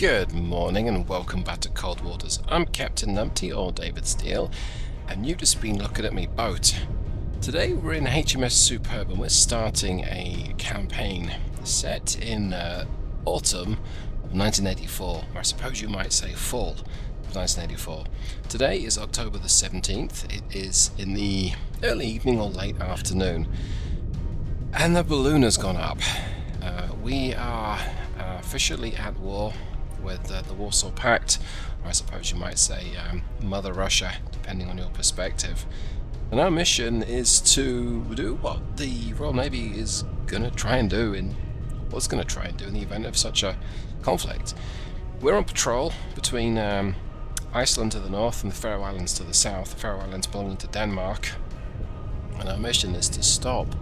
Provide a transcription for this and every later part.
Good morning and welcome back to Cold Waters. I'm Captain Numpty, or David Steele, and you've just been looking at me boat. Today we're in HMS Superb and we're starting a campaign set in autumn of 1984, or I suppose you might say fall of 1984. Today is October the 17th. It is in the early evening or late afternoon, and the balloon has gone up. We are officially at war with the Warsaw Pact, or I suppose you might say Mother Russia, depending on your perspective. And our mission is to do what the Royal Navy is going to try and do in the event of such a conflict. We're on patrol between Iceland to the north and the Faroe Islands to the south, the Faroe Islands belonging to Denmark. And our mission is to stop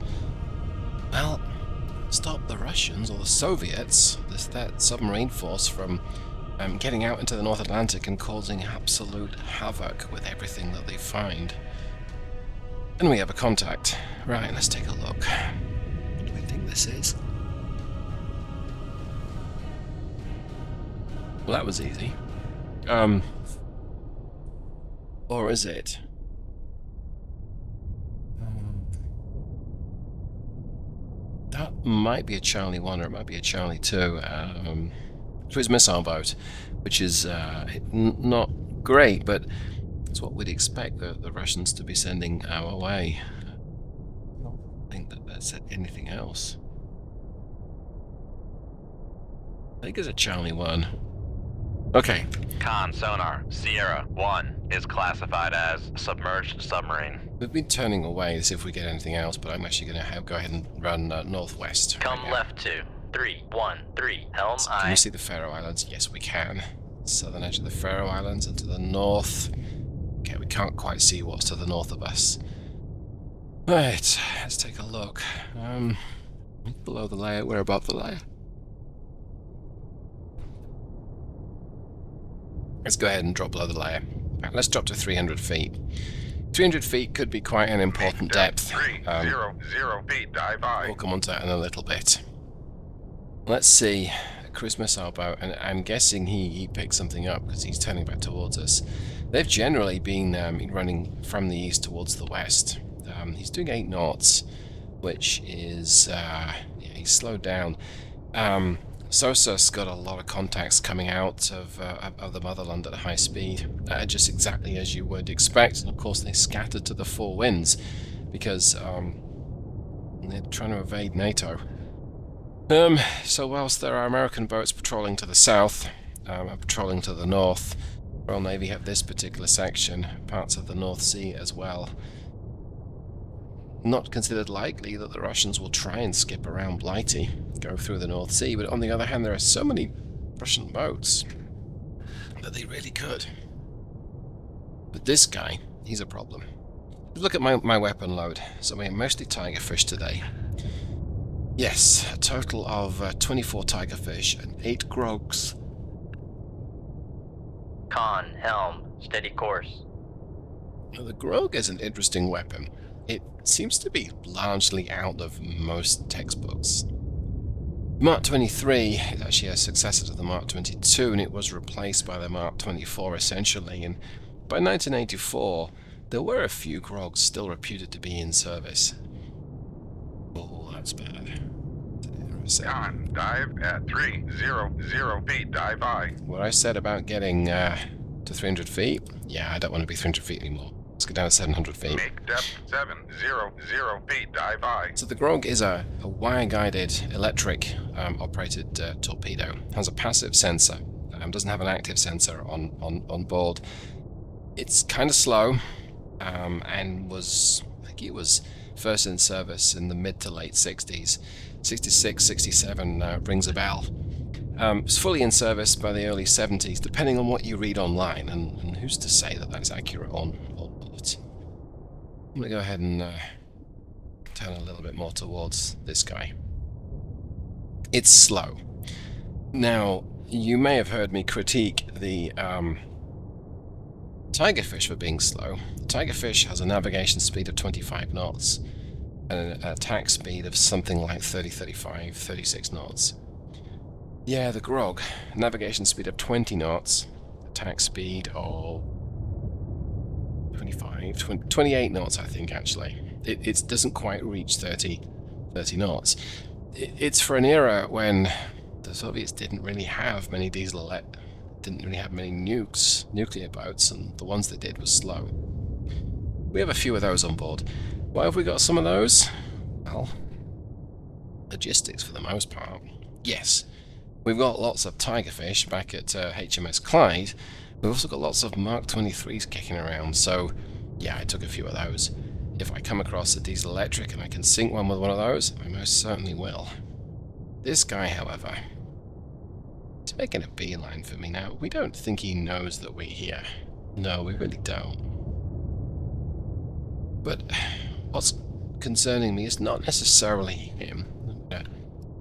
the Russians or the Soviets, that submarine force, from getting out into the North Atlantic and causing absolute havoc with everything that they find. And we have a contact. Right, let's take a look. What do we think this is? Well, that was easy. Or is it? That might be a Charlie 1 or it might be a Charlie 2. Cruise missile boat, which is not great, but it's what we'd expect the Russians to be sending our way. I don't think that that's anything else. I think it's a Charlie 1. Okay. Con sonar, Sierra 1 is classified as submerged submarine. We've been turning away to see if we get anything else, but I'm actually going to go ahead and run northwest. Come left to 313, helm So I. can we see the Faroe Islands? Yes, we can. Southern edge of the Faroe Islands and to the north. Okay, we can't quite see what's to the north of us. Right, let's take a look. Below the layer, we're above the layer. Let's go ahead and drop below the layer. Right, let's drop to 300 feet. 300 feet could be quite an important depth. 300 feet, dive by. We'll come on to that in a little bit. Let's see. A cruise missile boat, and I'm guessing he picked something up because he's turning back towards us. They've generally been running from the east towards the west. He's doing 8 knots, which is... he's slowed down. Sosa's got a lot of contacts coming out of the motherland at high speed, just exactly as you would expect. And of course they scattered to the 4 winds because they're trying to evade NATO. So whilst there are American boats patrolling to the south and patrolling to the north, Royal Navy have this particular section, parts of the North Sea as well. Not considered likely that the Russians will try and skip around Blighty, go through the North Sea, but on the other hand there are so many Russian boats that they really could. But this guy, he's a problem. Look at my weapon load. So we're mostly tigerfish today. Yes, a total of 24 tigerfish and 8 grogs. Con, helm, steady course. Now the grog is an interesting weapon. It seems to be largely out of most textbooks. Mark 23 is actually a successor to the Mark 22, and it was replaced by the Mark 24 essentially, and by 1984 there were a few grogs still reputed to be in service. Oh, that's bad. Con, dive at 300 feet, dive by. What I said about getting to 300 feet, yeah, I don't want to be 300 feet anymore. Let's go down to 700 feet. Make depth 700 feet, dive by. So the grog is a wire-guided, electric operated torpedo. It has a passive sensor. Doesn't have an active sensor on board. It's kind of slow, and I think it was first in service in the mid to late 60s. 66, 67 rings a bell. It's fully in service by the early 70s, depending on what you read online, and who's to say that that's accurate or not. I'm going to go ahead and turn a little bit more towards this guy. It's slow. Now, you may have heard me critique the Tigerfish for being slow. The Tigerfish has a navigation speed of 25 knots and an attack speed of something like 30, 35, 36 knots. Yeah, the grog. Navigation speed of 20 knots. Attack speed of 28 knots, I think, actually. It doesn't quite reach 30 knots. It's for an era when the Soviets didn't really have many didn't really have many nuclear boats, and the ones they did were slow. We have a few of those on board. Why have we got some of those? Well, logistics for the most part. Yes, we've got lots of tigerfish back at HMS Clyde. We've also got lots of Mark 23s kicking around, so yeah, I took a few of those. If I come across a diesel electric and I can sink one with one of those, I most certainly will. This guy, however, is making a beeline for me now. We don't think he knows that we're here. No, we really don't. But what's concerning me is not necessarily him.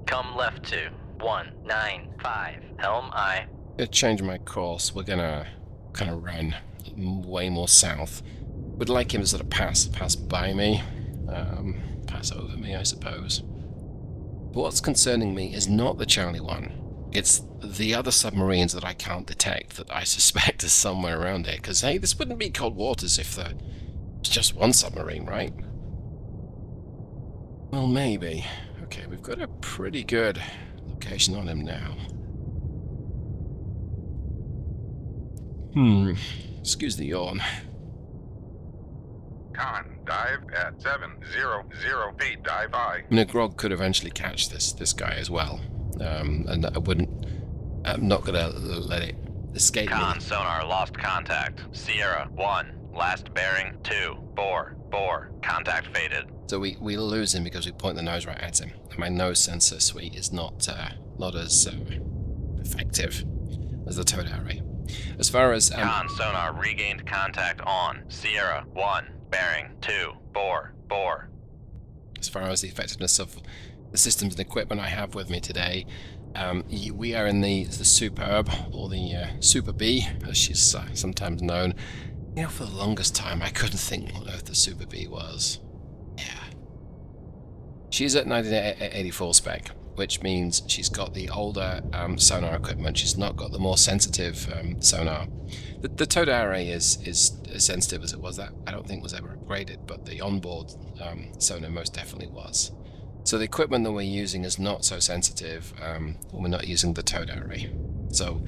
Come left to 195. Helm I. Gonna change my course. We're gonna kind of run way more south. Would like him to sort of pass by me, pass over me, I suppose. But what's concerning me is not the Charlie one. It's the other submarines that I can't detect that I suspect is somewhere around here. Because hey, this wouldn't be cold waters if there was just one submarine, right? Well, maybe. Okay, we've got a pretty good location on him now. Excuse the yawn. Con, dive at 700 feet, dive I. I mean, a grog could eventually catch this guy as well, and I'm not gonna let it escape me. Con sonar lost contact. Sierra 1. Last bearing 244. Contact faded. So we lose him because we point the nose right at him. And my nose sensor suite is not as effective as the towed array. As far as Con sonar regained contact on Sierra 1. Bearing 244. as far as the effectiveness of the systems and equipment I have with me today, we are in the Superb, or the Super B, as she's sometimes known. You know, for the longest time, I couldn't think what on earth the Super B was. Yeah. She's at 1984 spec, which means she's got the older sonar equipment. She's not got the more sensitive sonar. The towed array is as sensitive as it was. That I don't think was ever upgraded, but the onboard sonar most definitely was. So the equipment that we're using is not so sensitive when we're not using the towed array. So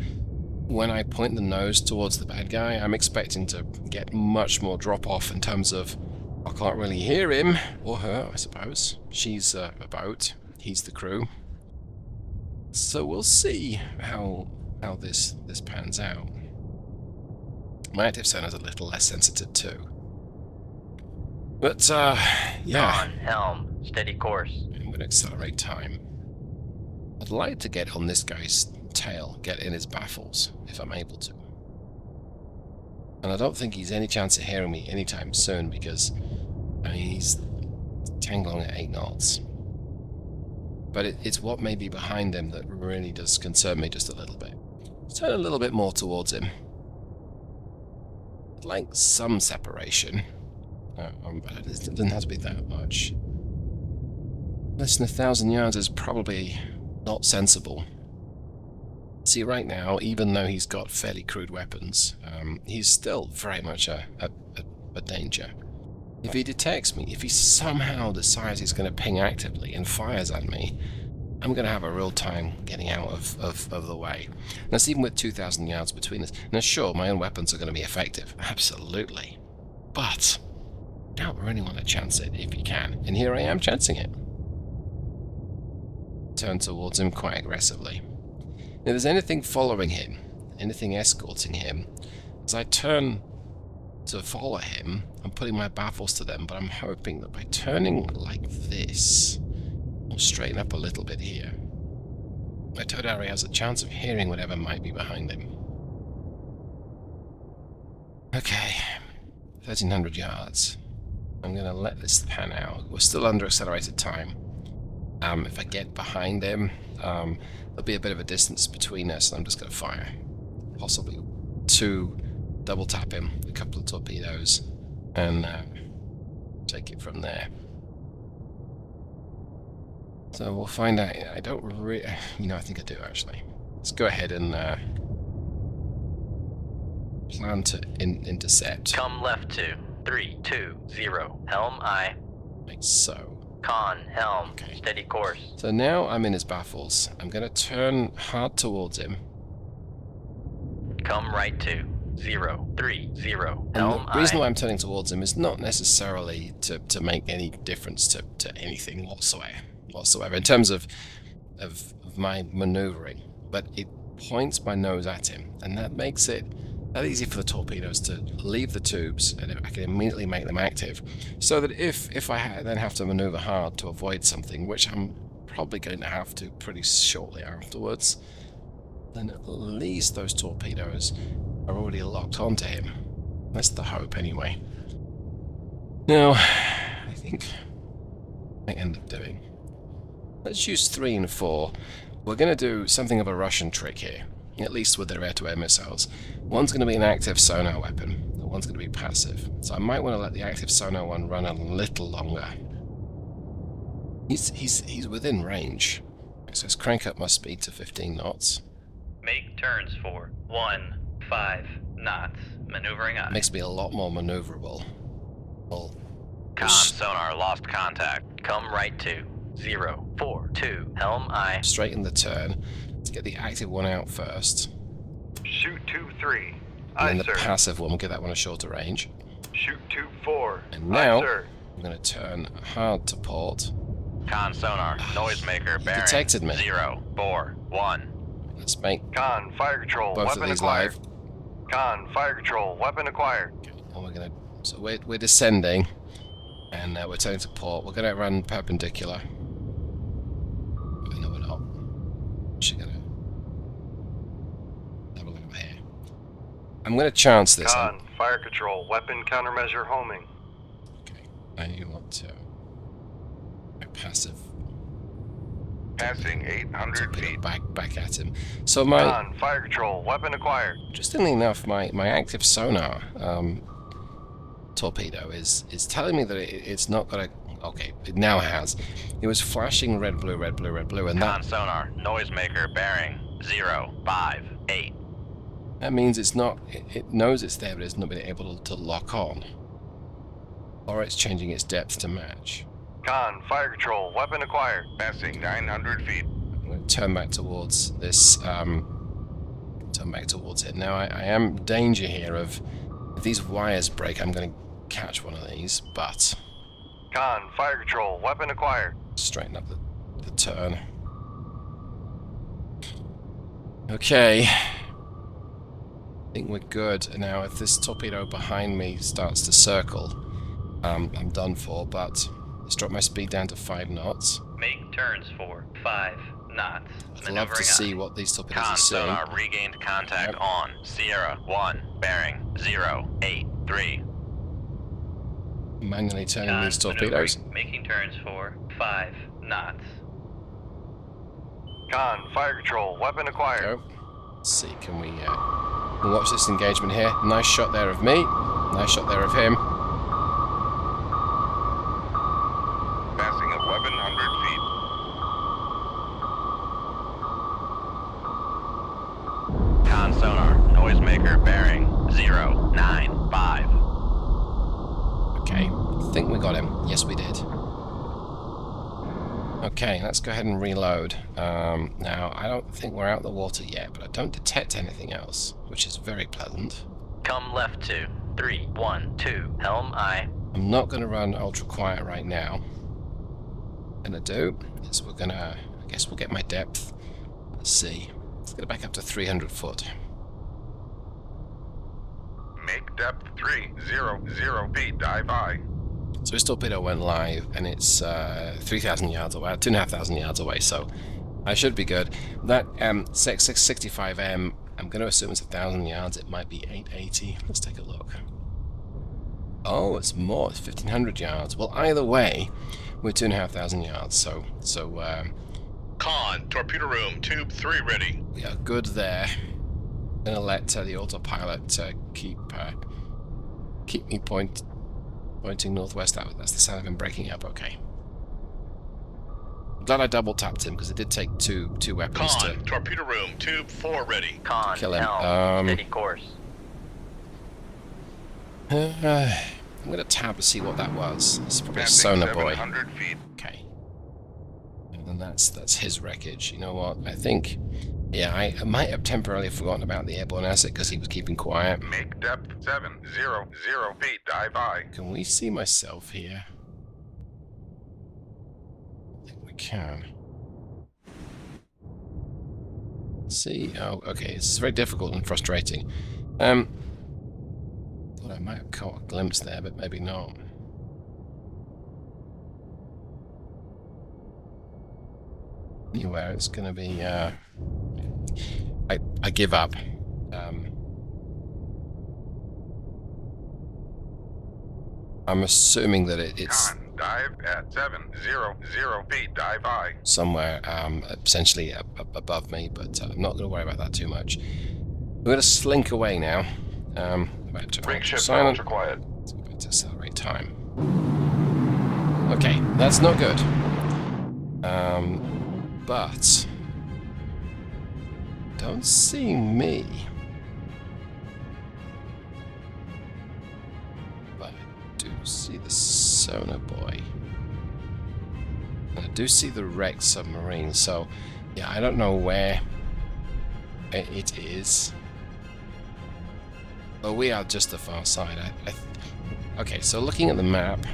when I point the nose towards the bad guy, I'm expecting to get much more drop off in terms of I can't really hear him, or her, I suppose. She's a boat, he's the crew. So we'll see how this pans out. My active sonar's a little less sensitive too. But, yeah. On helm. Steady course. I'm going to accelerate time. I'd like to get on this guy's tail, get in his baffles, if I'm able to. And I don't think he's any chance of hearing me anytime soon, because, I mean, he's tangling at 8 knots. But it's what may be behind him that really does concern me just a little bit. Let's turn a little bit more towards him. I'd like some separation. But it doesn't have to be that much. Less than 1,000 yards is probably not sensible. See, right now, even though he's got fairly crude weapons, he's still very much a danger. If he detects me, if he somehow decides he's going to ping actively and fires at me, I'm going to have a real time getting out of the way. And that's even with 2,000 yards between us. Now sure, my own weapons are going to be effective, absolutely. But I don't really want to chance it if you can. And here I am chancing it. Turn towards him quite aggressively. If there's anything following him, anything escorting him, as I turn to follow him, I'm putting my baffles to them, but I'm hoping that by turning like this, I'll straighten up a little bit here. My towed array has a chance of hearing whatever might be behind him. Okay, 1,300 yards. I'm going to let this pan out. We're still under accelerated time. If I get behind him, there'll be a bit of a distance between us, and I'm just going to fire. Possibly 2, double tap him, a couple of torpedoes, and take it from there. So we'll find out. I don't really... You know, I think I do, actually. Let's go ahead and plan to intercept. Come left to 320. Helm aye. Like so. Con, helm, Okay. steady course. So now I'm in his baffles. I'm going to turn hard towards him. Come right to 030. And Helm the reason aye. why I'm turning towards him is not necessarily to make any difference to anything whatsoever in terms of my maneuvering, but it points my nose at him, and that makes it that easy for the torpedoes to leave the tubes, and I can immediately make them active, so that if I then have to maneuver hard to avoid something, which I'm probably going to have to pretty shortly afterwards, then at least those torpedoes are already locked onto him. That's the hope, anyway. Now, I think I end up doing... Let's use 3 and 4. We're going to do something of a Russian trick here, at least with their air-to-air missiles. One's going to be an active sonar weapon, and one's going to be passive. So I might want to let the active sonar one run a little longer. He's within range. So let's crank up my speed to 15 knots. Make turns for 15 knots. Maneuvering aye. Makes me a lot more maneuverable. Well, Con sonar lost contact. Come right to 042. Helm aye. straighten the turn. Let's get the active one out first. Shoot 2-3. And Aye, then the sir. passive one, we'll get that one a shorter range. Shoot 2-4. And now, Aye, sir. I'm going to turn hard to port. Con sonar noisemaker He bearing detected me. 041. Let's make Con, fire control, both of weapon these acquired. live. Con, fire control, weapon acquired. Okay, and we're going to... So we're descending, and we're turning to port. We're going to run perpendicular. No, we're not. Actually going to... Have a look over here. I'm going to chance this. Con, fire control, weapon countermeasure homing. Okay, I want to... My passive... Passing 800 torpedo feet. back at him. So my... Con, fire control, weapon acquired. Interestingly enough, my active sonar torpedo is telling me that it's not got a... Okay, it now has. It was flashing red, blue, red, blue, red, blue, and Con that sonar noisemaker bearing 058. that means it's not... It knows it's there, but it's not been able to lock on. Or it's changing its depth to match. Con, fire control, weapon acquired. Passing 900 feet. I'm going to turn back towards this... turn back towards it. Now, I am in danger here of... If these wires break, I'm going to catch one of these, but... Con, fire control, weapon acquired. Straighten up the turn. Okay. I think we're good. Now, if this torpedo behind me starts to circle, I'm done for, but let's drop my speed down to 5 knots. Make turns for 5 knots. I'd love to see what these torpedoes are Con seeing. sonar regained contact Yep. on Sierra 1 bearing 083. Manually turning these torpedoes. Making turns for 5 knots. Con, fire control, weapon acquired. Go. Let's see, can we watch this engagement here? Nice shot there of me. Nice shot there of him. Passing 1100 feet. Con sonar noisemaker bearing 095. Okay, I think we got him. Yes, we did. Okay, let's go ahead and reload. Now, I don't think we're out the water yet, but I don't detect anything else, which is very pleasant. Come left to 312. Helm aye. I'm not going to run ultra quiet right now. What I'm going to do is we're going to... I guess we'll get my depth. Let's see. Let's get it back up to 300 foot. Make depth 300 feet. Dive high. So this torpedo went live, and it's 3,000 yards away, 2,500 yards away, so I should be good. That 665M, I'm going to assume it's 1,000 yards. It might be 880. Let's take a look. Oh, it's more. It's 1,500 yards. Well, either way, we're 2,500 yards, so Con, torpedo room, tube 3 ready. we are good there. I'm going to let the autopilot keep me pointing northwest. That's the sound of him breaking up. Okay. Glad I double tapped him because it did take two weapons Con, torpedo room, tube 4 ready. Con, kill him. helm, steady course. I'm gonna tab to see what that was. It's probably a Passing sonar boy. 700 feet. Okay. And then that's his wreckage. You know what? I think, yeah, I might have temporarily forgotten about the airborne asset because he was keeping quiet. Make depth 700 feet. Dive I. Can we see myself here? I think we can. See? Oh, okay. It's very difficult and frustrating. Thought I might have caught a glimpse there, but maybe not. Anywhere, it's going to be. I give up. I'm assuming that it's Con, dive at 700 feet. Dive I. somewhere essentially above me, but I'm not going to worry about that too much. We're going to slink away now. About to Rig ship silent. valves are quiet. So we're going to accelerate time. Okay, that's not good. But don't see me. But I do see the sonar boy. And I do see the wrecked submarine. So yeah, I don't know where it is. But we are just the far side. Okay, so looking at the map,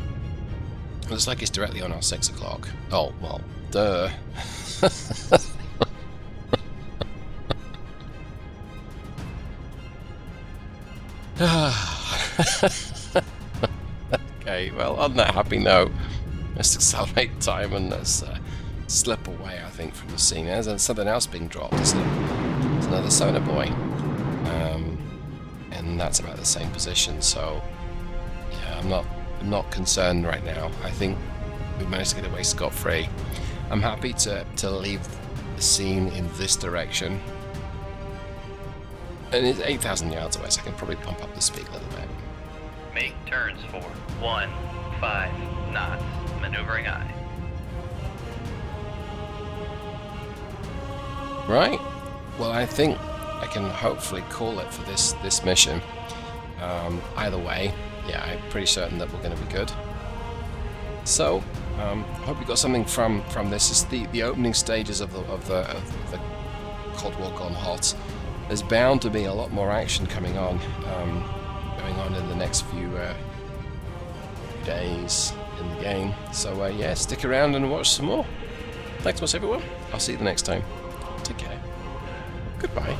it looks like it's directly on our 6 o'clock. Oh, well, duh. Okay, well, on that happy note, let's accelerate time and let's slip away, I think, from the scene. There's something else being dropped, isn't it? It's another sonar boy. And that's about the same position, so yeah, I'm not concerned right now. I think we managed to get away scot-free. I'm happy to leave the scene in this direction. And it's 8,000 yards away, so I can probably pump up the speed a little bit. Make turns for 15 knots. Maneuvering I. Right. Well, I think I can hopefully call it for this mission. Either way, yeah, I'm pretty certain that we're going to be good. So, hope you got something from this. It's the opening stages of the Cold War gone hot. There's bound to be a lot more action coming on in the next few days in the game. So yeah, stick around and watch some more. Thanks so much, everyone. I'll see you the next time. Take care. Goodbye.